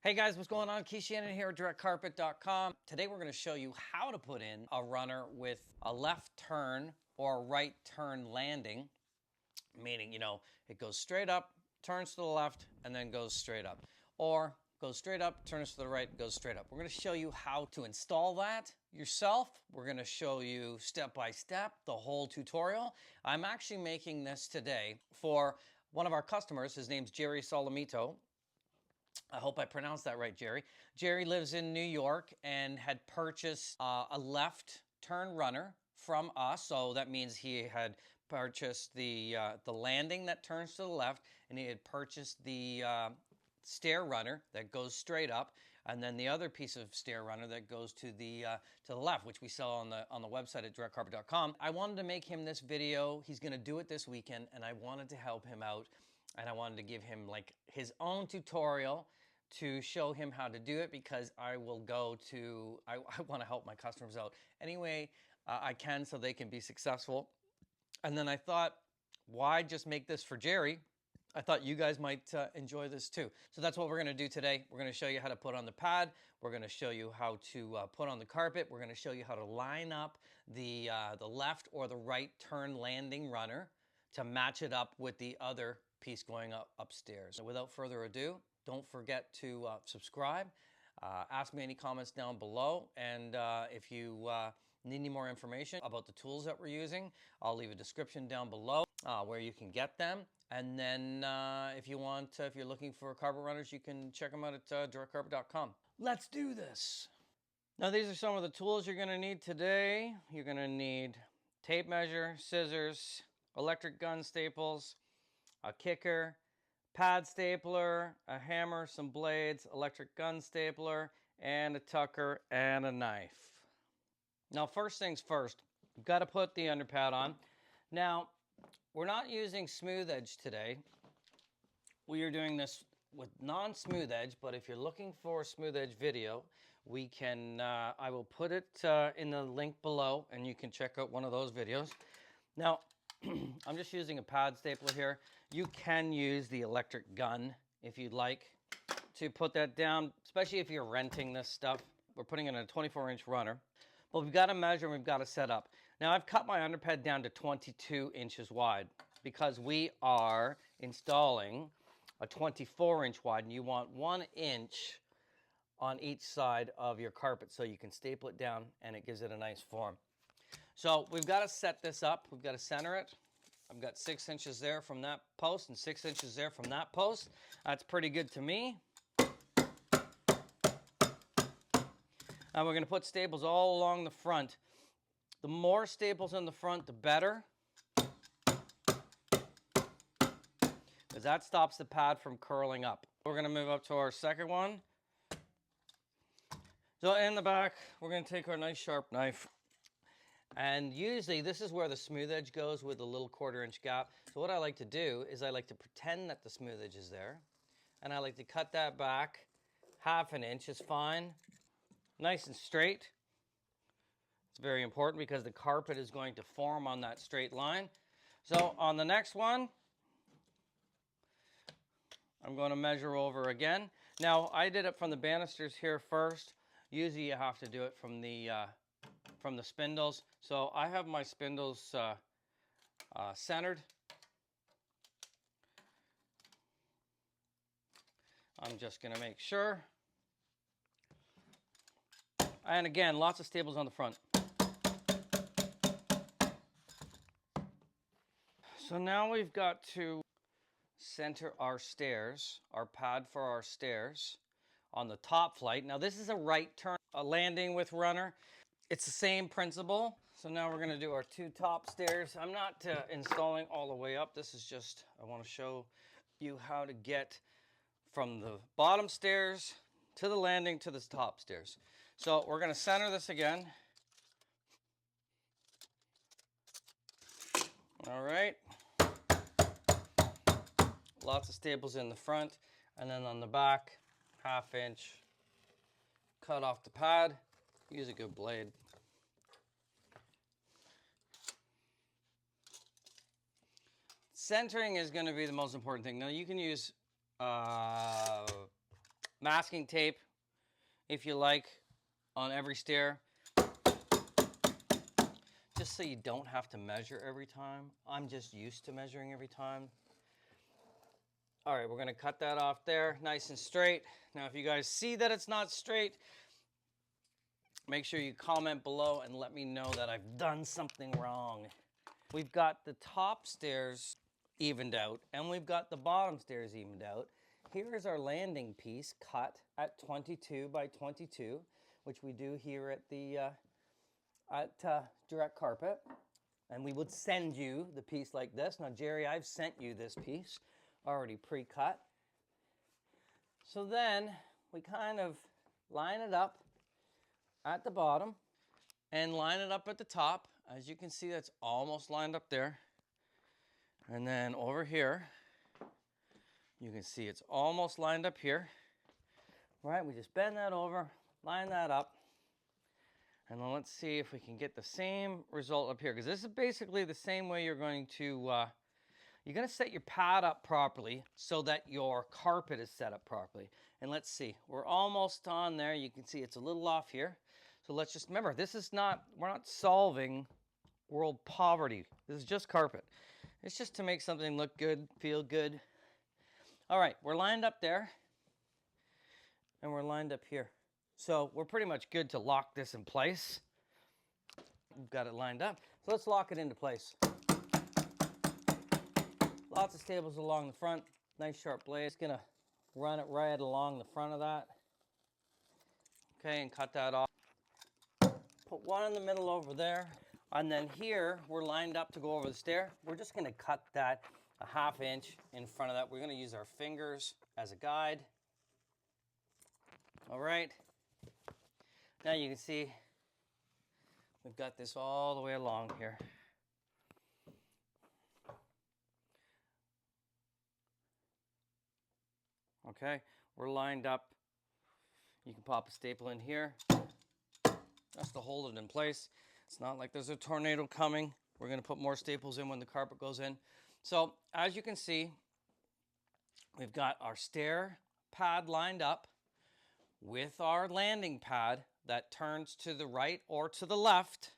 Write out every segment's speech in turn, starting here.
Hey guys, what's going on? Shannon here at directcarpet.com. Today we're going to show you how to put in a runner with a left turn or a right turn landing, meaning, it goes straight up, turns to the left, and then goes straight up. Or goes straight up, turns to the right, goes straight up. We're going to show you how to install that yourself. We're going to show you step by step the whole tutorial. I'm actually making this today for one of our customers. His name's Jerry Solomito. I hope I pronounced that right, Jerry. Jerry lives in New York and had purchased a left turn runner from us. So that means he had purchased the landing that turns to the left, and he had purchased the stair runner that goes straight up, and then the other piece of stair runner that goes to the left, which we sell on the website at directcarpet.com. I wanted to make him this video. He's going to do it this weekend, and I wanted to help him out. And I wanted to give him like his own tutorial to show him how to do it, because I will go to, I want to help my customers out anyway I can, so they can be successful. And then I thought, why just make this for Jerry? I thought you guys might enjoy this too. So that's what we're going to do today. We're going to show you how to put on the pad. We're going to show you how to put on the carpet. We're going to show you how to line up the left or the right turn landing runner to match it up with the other piece going upstairs. So without further ado, don't forget to subscribe. Ask me any comments down below, and if you need any more information about the tools that we're using, I'll leave a description down below where you can get them. And then if you want, if you're looking for carpet runners, you can check them out at directcarpet.com. Let's do this. Now these are some of the tools you're going to need today. You're going to need tape measure, scissors, electric gun staples, a kicker, pad stapler, a hammer, some blades, electric gun stapler, and a tucker and a knife. Now first things first, you've got to put the underpad on. Now we're not using smooth edge today. We are doing this with non-smooth edge, but if you're looking for a smooth edge video, we can, I will put it in the link below, and you can check out one of those videos. Now, I'm just using a pad stapler here. You can use the electric gun if you'd like to put that down, especially if you're renting this stuff. We're putting in a 24-inch runner, but we've got to measure and we've got to set up. Now, I've cut my underpad down to 22 inches wide because we are installing a 24-inch wide, and you want 1 inch on each side of your carpet so you can staple it down and it gives it a nice form. So we've got to set this up. We've got to center it. I've got 6 inches there from that post and 6 inches there from that post. That's pretty good to me. Now we're going to put staples all along the front. The more staples in the front, the better, because that stops the pad from curling up. We're going to move up to our second one. So in the back, we're going to take our nice sharp knife. And usually this is where the smooth edge goes, with a little 1/4 inch gap. So what I like to do is I like to pretend that the smooth edge is there, and I like to cut that back 1/2 inch is fine, nice and straight. It's very important because the carpet is going to form on that straight line. So on the next one, I'm going to measure over again. Now I did it from the banisters here first. Usually you have to do it from the spindles. So I have my spindles centered. I'm just going to make sure. And again, lots of staples on the front. So now we've got to center our stairs, our pad for our stairs on the top flight. Now this is a right turn, a landing with runner. It's the same principle. So now we're going to do our 2 top stairs. I'm not installing all the way up. This is just, I want to show you how to get from the bottom stairs to the landing to the top stairs. So we're going to center this again. All right. Lots of staples in the front, and then on the back, 1/2 inch, cut off the pad. Use a good blade. Centering is going to be the most important thing. Now you can use Masking tape, if you like, on every stair, just so you don't have to measure every time. I'm just used to measuring every time. All right, we're gonna cut that off there, nice and straight. Now, if you guys see that it's not straight, make sure you comment below and let me know that I've done something wrong. We've got the top stairs evened out, and we've got the bottom stairs evened out. Here is our landing piece cut at 22 by 22, which we do here at the Direct Carpet. And we would send you the piece like this. Now, Jerry, I've sent you this piece already pre-cut. So then we kind of line it up at the bottom and line it up at the top. As you can see, that's almost lined up there. And then over here, you can see it's almost lined up here. Right, we just bend that over, line that up. And then let's see if we can get the same result up here, because this is basically the same way you're going to set your pad up properly so that your carpet is set up properly. And let's see, we're almost on there. You can see it's a little off here. So let's just remember, we're not solving world poverty. This is just carpet. It's just to make something look good, feel good. All right, we're lined up there, and we're lined up here. So we're pretty much good to lock this in place. We've got it lined up. So let's lock it into place. Lots of staples along the front. Nice sharp blade. It's gonna run it right along the front of that. Okay, and cut that off. Put one in the middle over there. And then here, we're lined up to go over the stair. We're just gonna cut that a 1/2 inch in front of that. We're gonna use our fingers as a guide. All right. Now you can see we've got this all the way along here. Okay, we're lined up. You can pop a staple in here just to hold it in place. It's not like there's a tornado coming. We're gonna put more staples in when the carpet goes in. So as you can see, we've got our stair pad lined up with our landing pad that turns to the right or to the left,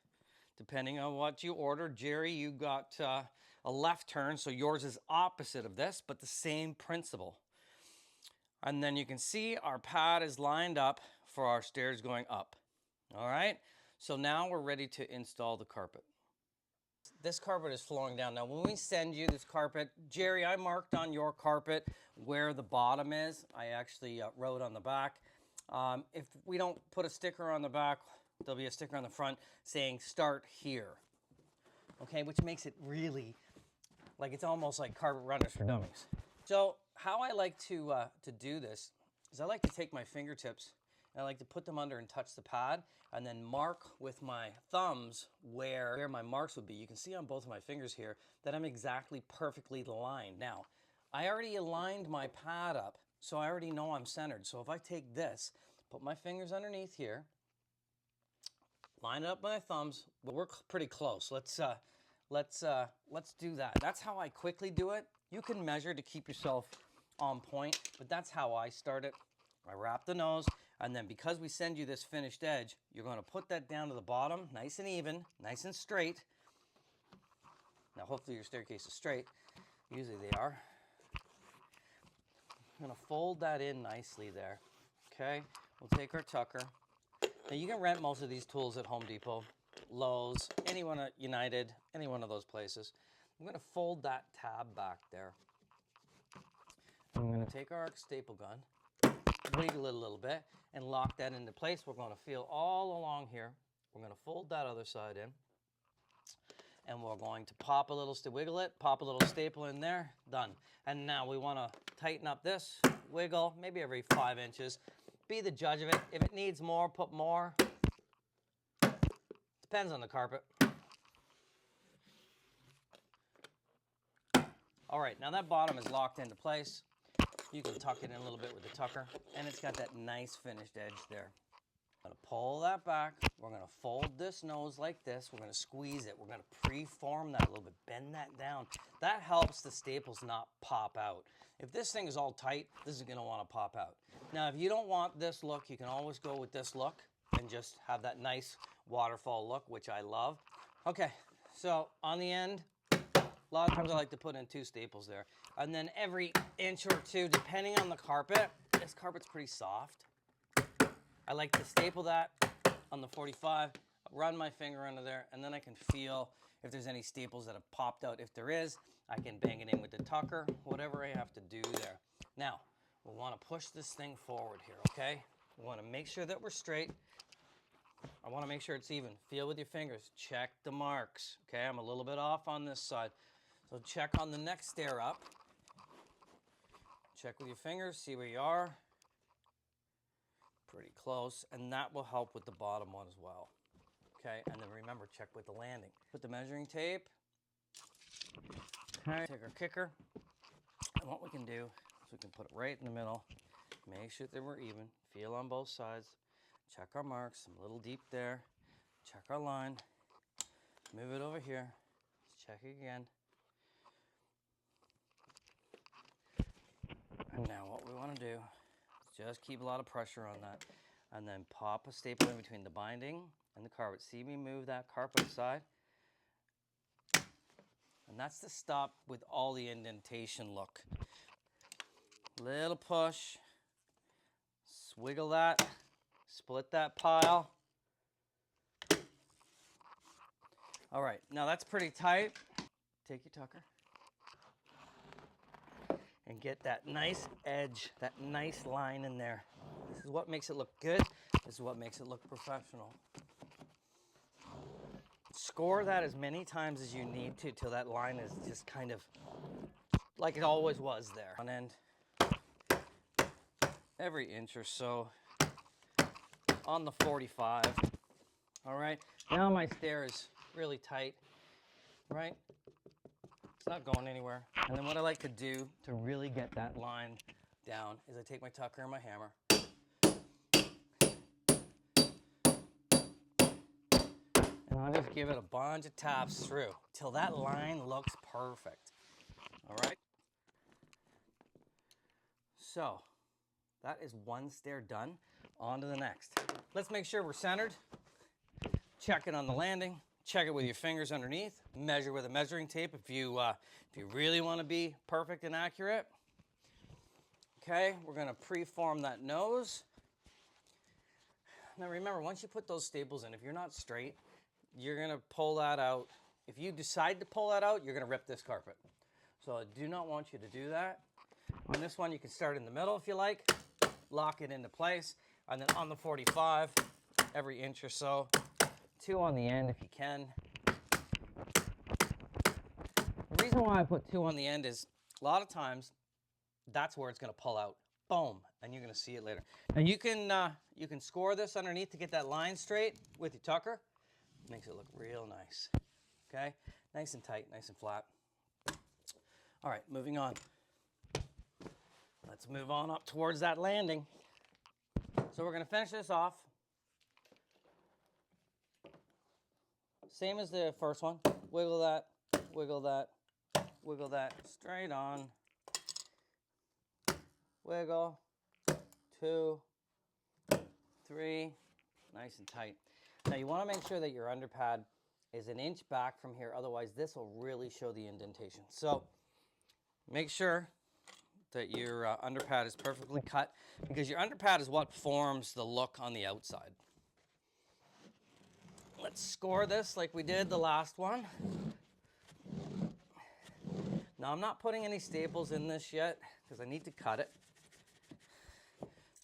depending on what you ordered. Jerry, you got a left turn, so yours is opposite of this, but the same principle. And then you can see our pad is lined up for our stairs going up. All right, so now we're ready to install the carpet. This carpet is flowing down. Now, when we send you this carpet, Jerry, I marked on your carpet where the bottom is. I actually wrote on the back. If we don't put a sticker on the back, there'll be a sticker on the front saying start here. Okay, which makes it really, like it's almost like carpet runners for dummies. So how I like to do this is I like to take my fingertips and I like to put them under and touch the pad and then mark with my thumbs where my marks would be. You can see on both of my fingers here that I'm exactly perfectly aligned. Now, I already aligned my pad up, so I already know I'm centered. So if I take this, put my fingers underneath here, line it up with my thumbs, but we're pretty close. Let's do that. That's how I quickly do it. You can measure to keep yourself on point, but that's how I start it. I wrap the nose, and then because we send you this finished edge, you're gonna put that down to the bottom, nice and even, nice and straight. Now, hopefully your staircase is straight. Usually they are. I'm gonna fold that in nicely there, okay? We'll take our tucker. Now, you can rent most of these tools at Home Depot, Lowe's, anyone at United, any one of those places. I'm gonna fold that tab back there. I'm gonna take our staple gun, wiggle it a little bit, and lock that into place. We're gonna feel all along here. We're gonna fold that other side in, and we're going to pop a little, wiggle it, pop a little staple in there, done. And now we wanna tighten up this, wiggle, maybe every 5 inches. Be the judge of it. If it needs more, put more. Depends on the carpet. All right, now that bottom is locked into place. You can tuck it in a little bit with the tucker, and it's got that nice finished edge there. I'm gonna pull that back. We're gonna fold this nose like this. We're gonna squeeze it. We're gonna pre-form that a little bit, bend that down. That helps the staples not pop out. If this thing is all tight, this is gonna wanna pop out. Now, if you don't want this look, you can always go with this look and just have that nice waterfall look, which I love. Okay, so on the end, a lot of times I like to put in 2 staples there. And then every inch or 2, depending on the carpet, this carpet's pretty soft. I like to staple that on the 45, run my finger under there, and then I can feel if there's any staples that have popped out. If there is, I can bang it in with the tucker, whatever I have to do there. Now, we want to push this thing forward here, okay? We want to make sure that we're straight. I want to make sure it's even. Feel with your fingers. Check the marks, okay? I'm a little bit off on this side. So check on the next stair up. Check with your fingers, see where you are. Pretty close, and that will help with the bottom one as well. Okay, and then remember, check with the landing. Put the measuring tape. Okay, take our kicker, and what we can do is we can put it right in the middle. Make sure that we're even. Feel on both sides. Check our marks. I'm a little deep there. Check our line. Move it over here. Let's check it again. And now what we want to do is just keep a lot of pressure on that. And then pop a staple in between the binding and the carpet. See me move that carpet aside? And that's to stop with all the indentation look. Little push. Swiggle that. Split that pile. All right, now that's pretty tight. Take your tucker. And get that nice edge, that nice line in there. This is what makes it look good. This is what makes it look professional. Score that as many times as you need to till that line is just kind of like it always was there. One end, every inch or so on the 45. All right, now my stair is really tight, right? It's not going anywhere. And then what I like to do to really get that line down is I take my tucker and my hammer. And I'll just give it a bunch of taps through till that line looks perfect. All right? So that is one stair done. On to the next. Let's make sure we're centered. Check it on the landing. Check it with your fingers underneath. Measure with a measuring tape if you really want to be perfect and accurate. Okay, we're going to pre-form that nose. Now remember, once you put those staples in, if you're not straight, you're going to pull that out. If you decide to pull that out, you're going to rip this carpet. So I do not want you to do that. On this one, you can start in the middle if you like. Lock it into place. And then on the 45, every inch or so. 2 on the end if you can. The reason why I put 2 on the end is a lot of times that's where it's going to pull out. Boom, and you're going to see it later. Now you can score this underneath to get that line straight with your tucker. Makes it look real nice. Okay, nice and tight, nice and flat. All right, moving on. Let's move on up towards that landing. So we're going to finish this off. Same as the first one. Wiggle that, wiggle that, wiggle that. Straight on. Wiggle. 2, 3. Nice and tight. Now you want to make sure that your underpad is an inch back from here. Otherwise, this will really show the indentation. So make sure that your underpad is perfectly cut, because your underpad is what forms the look on the outside. Let's score this like we did the last one. Now I'm not putting any staples in this yet because I need to cut it.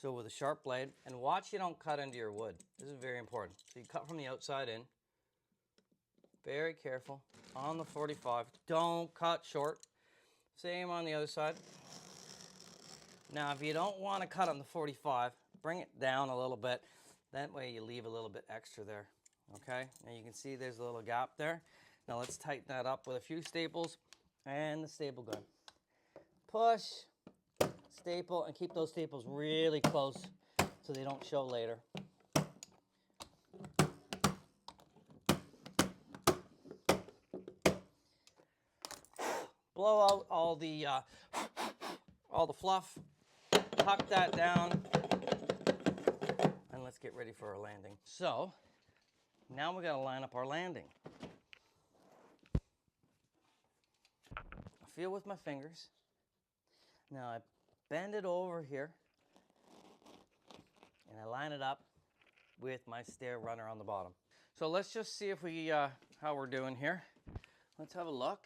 So with a sharp blade, and watch you don't cut into your wood. This is very important. So you cut from the outside in. Very careful on the 45. Don't cut short. Same on the other side. Now if you don't want to cut on the 45, bring it down a little bit. That way you leave a little bit extra there. Okay, now you can see there's a little gap there. Now let's tighten that up with a few staples and the staple gun. Push, staple, and keep those staples really close so they don't show later. blow out all the fluff, tuck that down, and let's get ready for our landing. So now we gotta line up our landing. I feel with my fingers. Now I bend it over here and I line it up with my stair runner on the bottom. So let's just see if we how we're doing here. Let's have a look.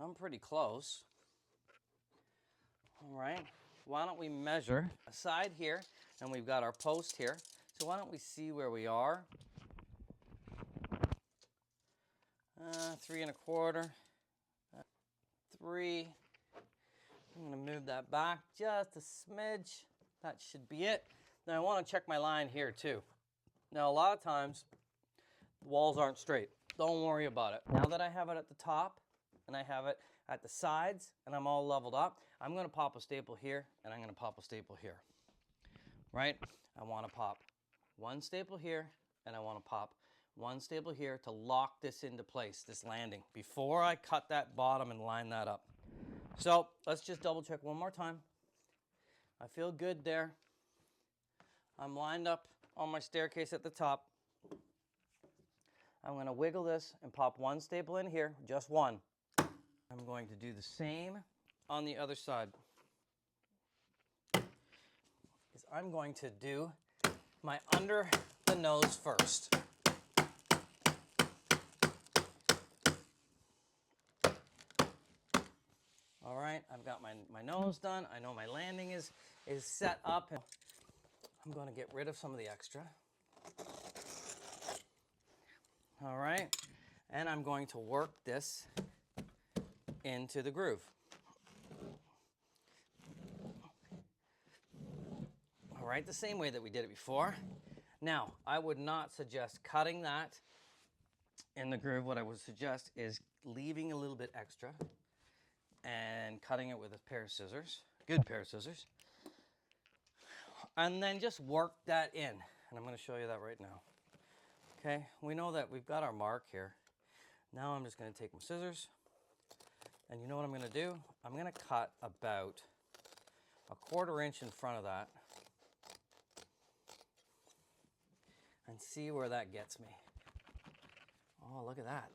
I'm pretty close. All right, why don't we measure a side here, and we've got our post here. So why don't we see where we are? 3 1/4, 3. I'm gonna move that back just a smidge. That should be it. Now I wanna check my line here too. Now a lot of times, the walls aren't straight. Don't worry about it. Now that I have it at the top, and I have it at the sides, and I'm all leveled up, I'm gonna pop a staple here, and I'm gonna pop a staple here, right? I wanna pop one staple here, and I wanna pop one staple here to lock this into place, this landing, before I cut that bottom and line that up. So let's just double check one more time. I feel good there. I'm lined up on my staircase at the top. I'm gonna wiggle this and pop one staple in here, just one. I'm going to do the same on the other side. I'm going to do my under the nose first. All right, I've got my nose done. I know my landing is set up. I'm going to get rid of some of the extra. All right, and I'm going to work this into the groove. All right, the same way that we did it before. Now, I would not suggest cutting that in the groove. What I would suggest is leaving a little bit extra and cutting it with a pair of scissors, good pair of scissors, and then just work that in. And I'm going to show you that right now. Okay, we know that we've got our mark here. Now I'm just going to take my scissors, and you know what I'm going to do? I'm going to cut about a 1/4 inch in front of that and see where that gets me. Oh, look at that.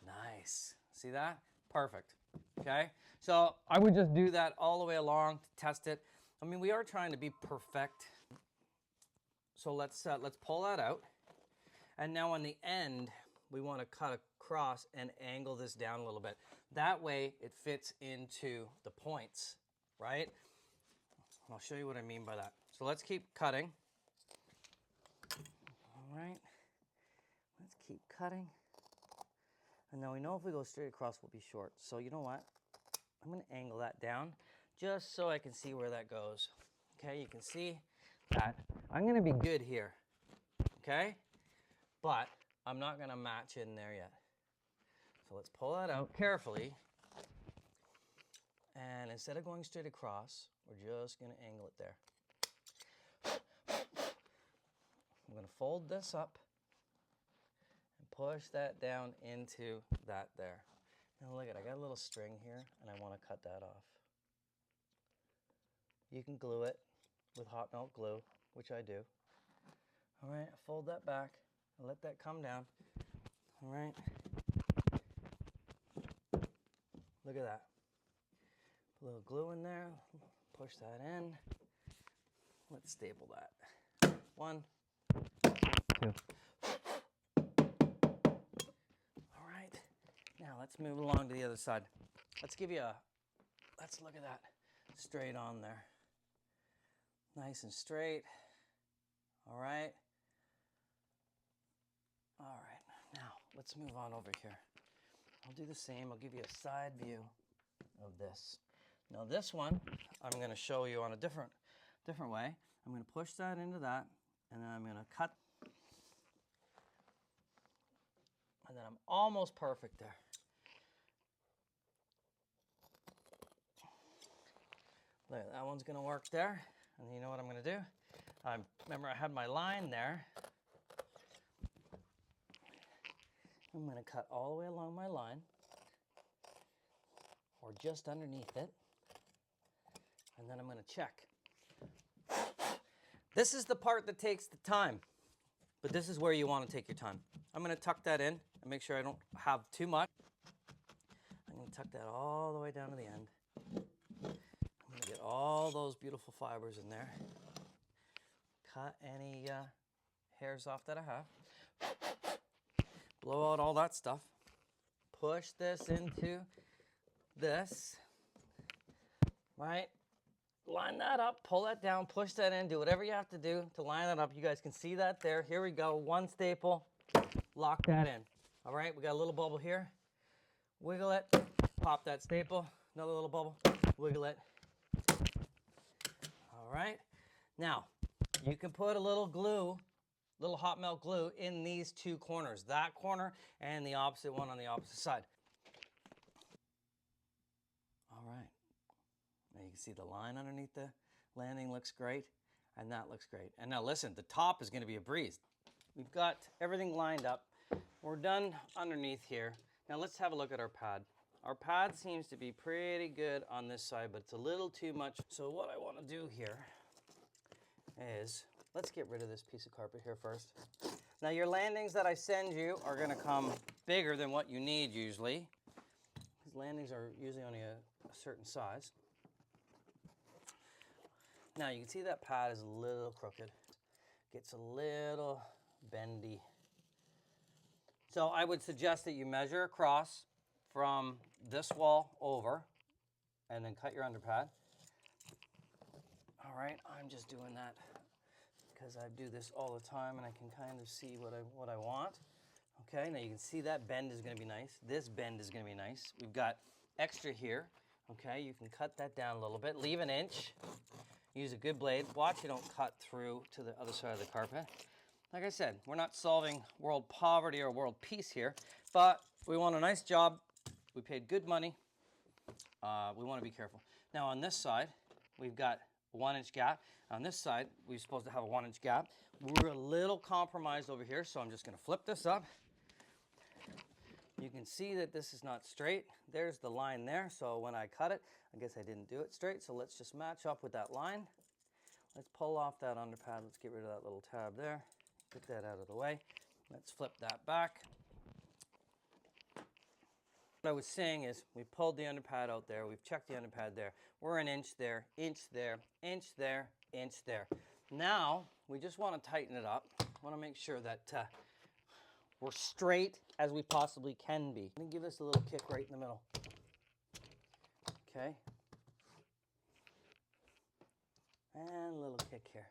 Nice. See that? Perfect. Okay, so I would just do that all the way along to test it. I mean, we are trying to be perfect. So let's pull that out. And now on the end, we want to cut across and angle this down a little bit. That way it fits into the points, right? I'll show you what I mean by that. So let's keep cutting. All right, let's keep cutting. And now we know if we go straight across, we'll be short. So you know what? I'm going to angle that down just so I can see where that goes. Okay, you can see that I'm going to be good here. Okay, but I'm not going to match in there yet. So let's pull that out carefully. And instead of going straight across, we're just going to angle it there. I'm going to fold this up and push that down into that there. Now look at it, I got a little string here and I want to cut that off. You can glue it with hot melt glue, which I do. All right, fold that back and let that come down. All right. Look at that. Put a little glue in there, push that in. Let's staple that. 1, 2. All right, now let's move along to the other side. Let's look at that, straight on there. Nice and straight. All right. All right, now let's move on over here. I'll do the same. I'll give you a side view of this. Now this one, I'm going to show you on a different way. I'm going to push that into that, and then I'm going to cut. And then I'm almost perfect there. Look, that one's going to work there. And you know what I'm going to do? Remember I had my line there. I'm going to cut all the way along my line. or just underneath it. And then I'm going to check. This is the part that takes the time, but this is where you want to take your time. I'm going to tuck that in and make sure I don't have too much. I'm going to tuck that all the way down to the end. I'm going to get all those beautiful fibers in there. Cut any hairs off that I have. Blow out all that stuff. Push this into this, right? Line that up, pull that down, push that in, do whatever you have to do to line that up. You guys can see that there. Here we go, one staple, lock that in. All right, we got a little bubble here. Wiggle it, pop that staple, another little bubble, wiggle it. All right, now you can put a little glue, little hot melt glue in these two corners, that corner and the opposite one on the opposite side. All right. Now you can see the line underneath the landing looks great, and that looks great. And now listen, the top is going to be a breeze. We've got everything lined up. We're done underneath here. Now let's have a look at our pad. Our pad seems to be pretty good on this side, but it's a little too much. So what I want to do here is, let's get rid of this piece of carpet here first. Now your landings that I send you are going to come bigger than what you need usually. These landings are usually only a certain size. Now you can see that pad is a little crooked. Gets a little bendy. So I would suggest that you measure across from this wall over and then cut your underpad. All right, I'm just doing that because I do this all the time and I can kind of see what I want. Okay, now you can see that bend is going to be nice. This bend is going to be nice. We've got extra here. Okay, you can cut that down a little bit. Leave an inch. Use a good blade. Watch you don't cut through to the other side of the carpet. Like I said, we're not solving world poverty or world peace here, but we want a nice job. We paid good money. We want to be careful. Now on this side, we've got a 1 inch gap. On this side, we're supposed to have a 1 inch gap. We're a little compromised over here, so I'm just going to flip this up. You can see that this is not straight. There's the line there, so when I cut it, I guess I didn't do it straight, so let's just match up with that line. Let's pull off that underpad. Let's get rid of that little tab there. Get that out of the way. Let's flip that back. What I was saying is we pulled the underpad out there. We've checked the underpad there. We're an inch there, inch there, inch there, inch there. Now, we just want to tighten it up. I want to make sure that we're straight as we possibly can be. Let me give this a little kick right in the middle. Okay. And a little kick here.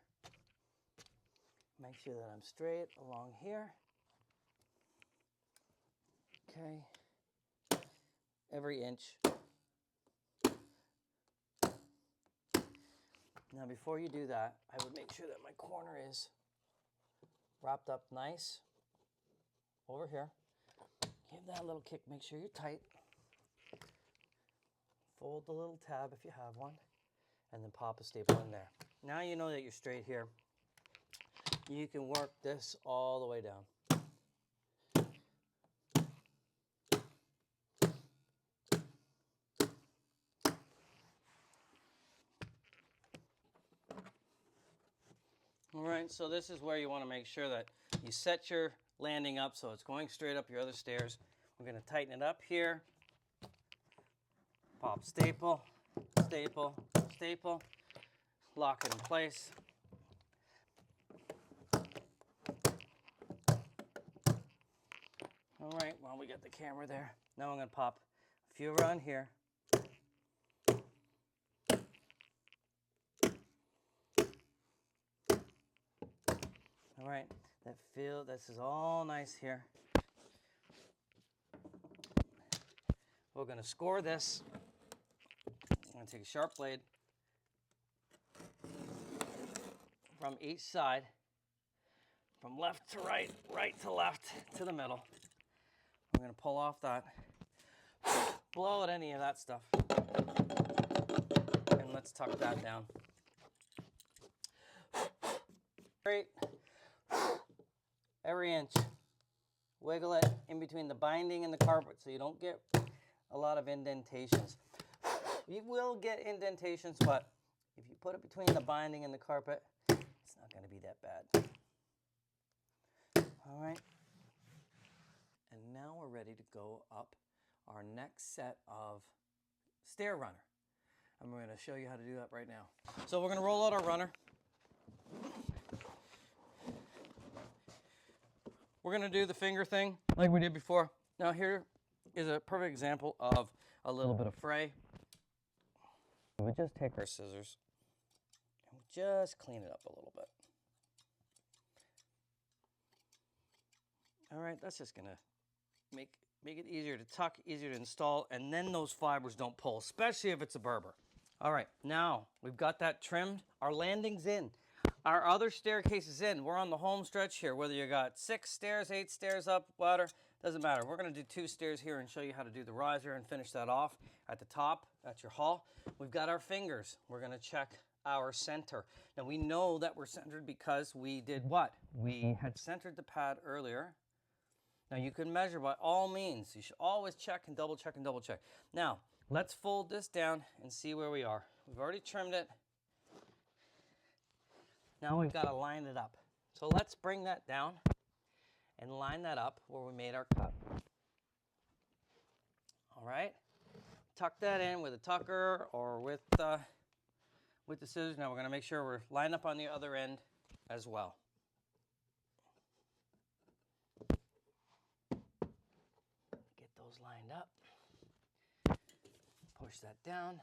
Make sure that I'm straight along here. Okay. Every inch. Now before you do that, I would make sure that my corner is wrapped up nice. Over here. Give that a little kick. Make sure you're tight. Fold the little tab if you have one. And then pop a staple in there. Now you know that you're straight here. You can work this all the way down. All right, so this is where you want to make sure that you set your landing up so it's going straight up your other stairs. We're going to tighten it up here. Pop staple, staple, staple. Lock it in place. All right, well, we got the camera there. Now I'm going to pop a few around here. All right, this is all nice here. We're going to score this. I'm going to take a sharp blade from each side, from left to right, right to left, to the middle. I'm going to pull off that, blow out any of that stuff, and let's tuck that down. Great. Every inch. Wiggle it in between the binding and the carpet so you don't get a lot of indentations. You will get indentations, but if you put it between the binding and the carpet, it's not going to be that bad. All right. And now we're ready to go up our next set of stair runner. And we're going to show you how to do that right now. So we're going to roll out our runner. We're going to do the finger thing like we did before. Now here is a perfect example of a little bit of fray. We would just take our scissors and just clean it up a little bit. All right, that's just gonna make it easier to tuck, easier to install, and then those fibers don't pull, especially if it's a Berber. All right, now we've got that trimmed. Our landing's in. Our other staircase is in. We're on the home stretch here. Whether you got 6 stairs, 8 stairs up, ladder, doesn't matter. We're gonna do 2 stairs here and show you how to do the riser and finish that off at the top. That's your hall. We've got our fingers. We're gonna check our center. Now we know that we're centered because we did what? We had centered the pad earlier. Now you can measure by all means. You should always check and double check and double check. Now, let's fold this down and see where we are. We've already trimmed it. Now we've got to line it up. So let's bring that down and line that up where we made our cut. All right, tuck that in with a tucker or with the scissors. Now we're going to make sure we're lined up on the other end as well. Get those lined up. Push that down.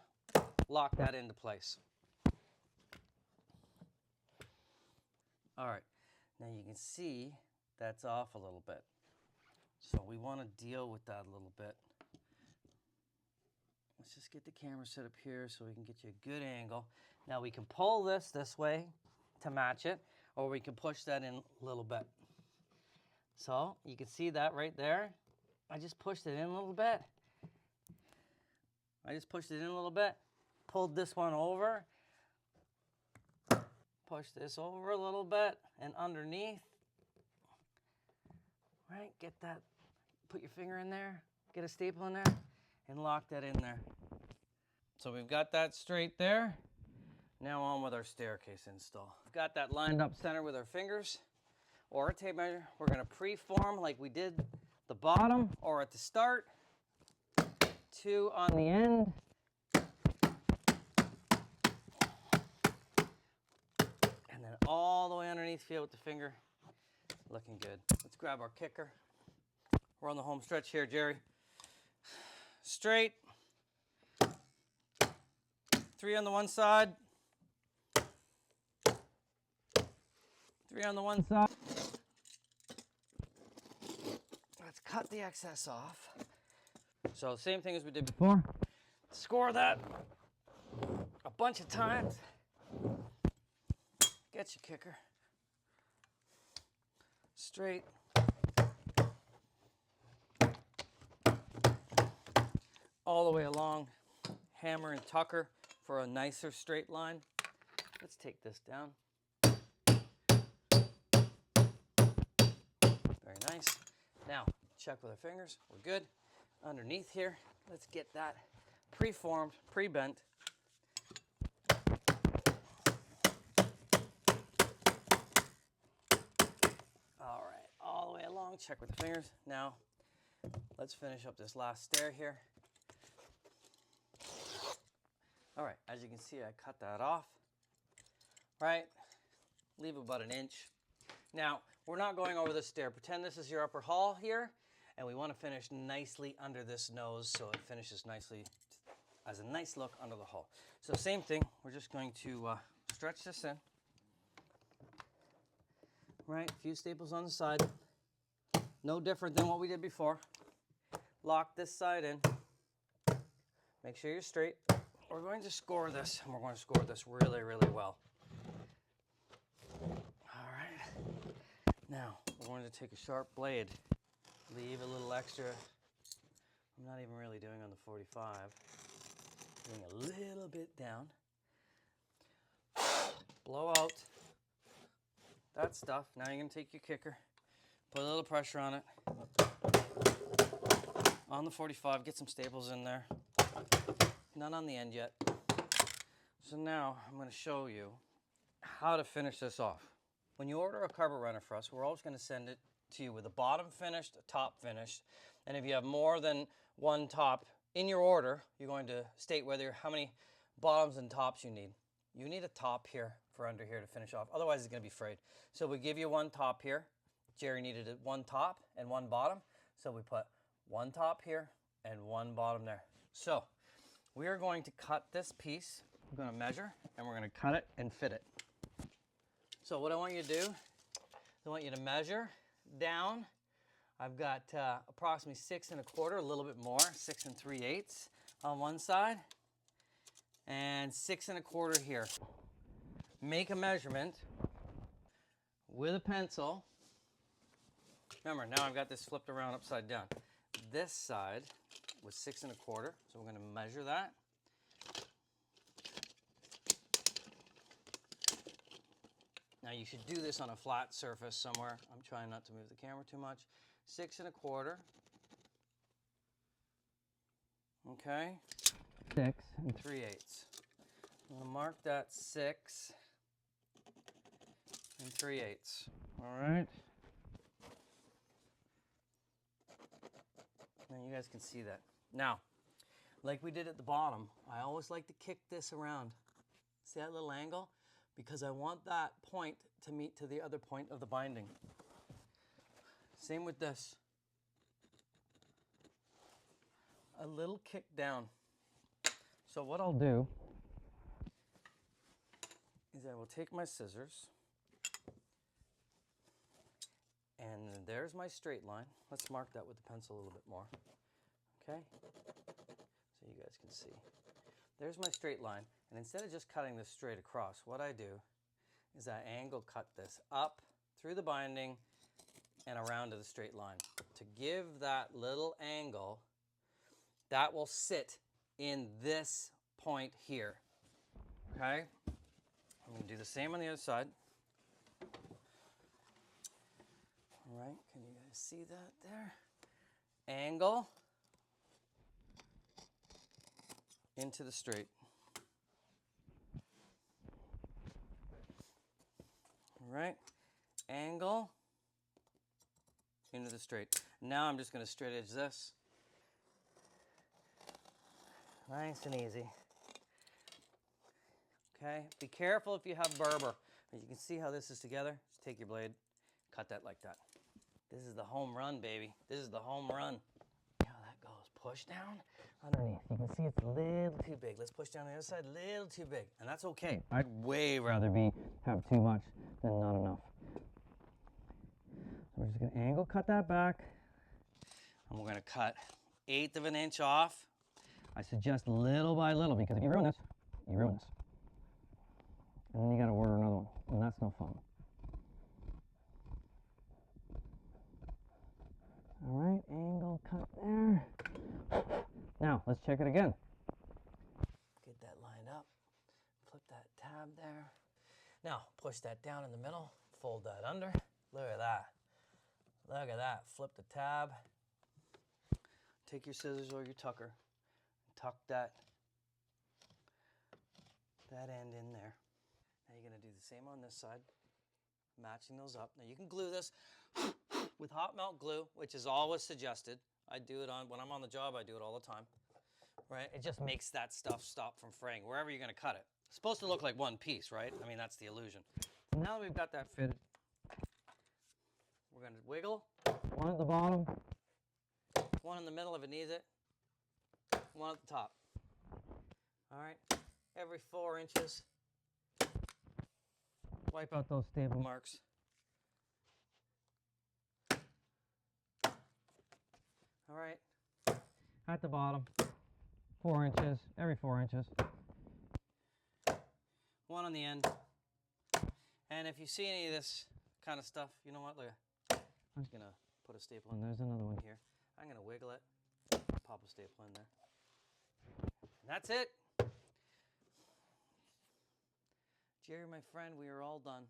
Lock that into place. All right, now you can see that's off a little bit. So we want to deal with that a little bit. Let's just get the camera set up here so we can get you a good angle. Now we can pull this way to match it, or we can push that in a little bit. So you can see that right there. I just pushed it in a little bit. Pulled this one over. Push this over a little bit and underneath. Right, get that, put your finger in there, get a staple in there, and lock that in there. So we've got that straight there. Now on with our staircase install. We've got that lined up center with our fingers or a tape measure. We're gonna pre-form like we did the bottom or at the start. 2 on the end. And then all the way underneath, feel with the finger. Looking good. Let's grab our kicker. We're on the home stretch here, Jerry. Straight. 3 on the one side. 3 on the one side. Let's cut the excess off. So same thing as we did before. Score that a bunch of times. Get your kicker. Straight. All the way along. Hammer and tucker for a nicer straight line. Let's take this down. Very nice. Now, check with our fingers. We're good. Underneath here, let's get that pre-formed, pre-bent. All right, all the way along, check with the fingers. Now, let's finish up this last stair here. All right, as you can see, I cut that off, right? Leave about an inch. Now, we're not going over this stair. Pretend this is your upper hall here, and we want to finish nicely under this nose so it finishes nicely as a nice look under the hall. So same thing, we're just going to stretch this in. Right, a few staples on the side. No different than what we did before. Lock this side in. Make sure you're straight. We're going to score this, and we're going to score this really, really well. All right. Now, we're going to take a sharp blade. Leave a little extra. I'm not even really doing on the 45. Doing a little bit down. Blow out that stuff. Now you're going to take your kicker. Put a little pressure on it. On the 45, get some staples in there. None on the end yet. So now I'm going to show you how to finish this off. When you order a carpet runner for us, we're always going to send it to you with a bottom finished, a top finished. And if you have more than one top in your order, you're going to state how many bottoms and tops you need. You need a top here for under here to finish off. Otherwise, it's going to be frayed. So we give you one top here. Jerry needed one top and one bottom. So we put one top here and one bottom there. So we are going to cut this piece. We're going to measure and we're going to cut it and fit it. So what I want you to do is I want you to measure down. I've got approximately 6 1/4, a little bit more, 6 3/8 on one side, and 6 1/4 here. Make a measurement with a pencil. Remember, now I've got this flipped around upside down. This side was 6 1/4, so we're going to measure that. Now you should do this on a flat surface somewhere. I'm trying not to move the camera too much. 6 1/4. Okay. 6 3/8. I'm going to mark that 6 3/8. All right. Now you guys can see that. Now, like we did at the bottom, I always like to kick this around. See that little angle? Because I want that point to meet to the other point of the binding. Same with this. A little kick down. So what I'll do is I will take my scissors, and there's my straight line. Let's mark that with the pencil a little bit more. Okay? So you guys can see. There's my straight line. And instead of just cutting this straight across, what I do is I angle cut this up through the binding and around to the straight line. To give that little angle, that will sit in this point here. Okay? I'm going to do the same on the other side. All right, can you guys see that there? Angle into the straight. All right, angle into the straight. Now I'm just going to straight edge this. Nice and easy. Okay, be careful if you have Berber. As you can see how this is together. Just take your blade, cut that like that. This is the home run, baby. This is the home run. See how that goes. Push down underneath. You can see it's a little too big. Let's push down the other side, a little too big. And that's okay. I'd way rather have too much than not enough. So we're just going to angle cut that back. And we're going to cut 1/8 of an inch off. I suggest little by little, because if you ruin this, you ruin this. And then you got to order another one, and that's no fun. All right, angle cut there. Now, let's check it again. Get that lined up. Flip that tab there. Now, push that down in the middle. Fold that under. Look at that. Look at that. Flip the tab. Take your scissors or your tucker. Tuck that end in there. Now you're going to do the same on this side, matching those up. Now you can glue this with hot melt glue, which is always suggested. I do it when I'm on the job, I do it all the time. Right? It just makes that stuff stop from fraying wherever you're going to cut it. It's supposed to look like one piece, right? I mean, that's the illusion. So now that we've got that fitted, we're going to wiggle. One at the bottom, one in the middle if it needs it, one at the top. All right, every 4 inches. Wipe out those staple marks. All right, at the bottom, 4 inches, every 4 inches. One on the end. And if you see any of this kind of stuff, you know what, look, I'm just gonna put a staple in. There's another one here. I'm gonna wiggle it, pop a staple in there. And that's it. Jerry, my friend, we are all done.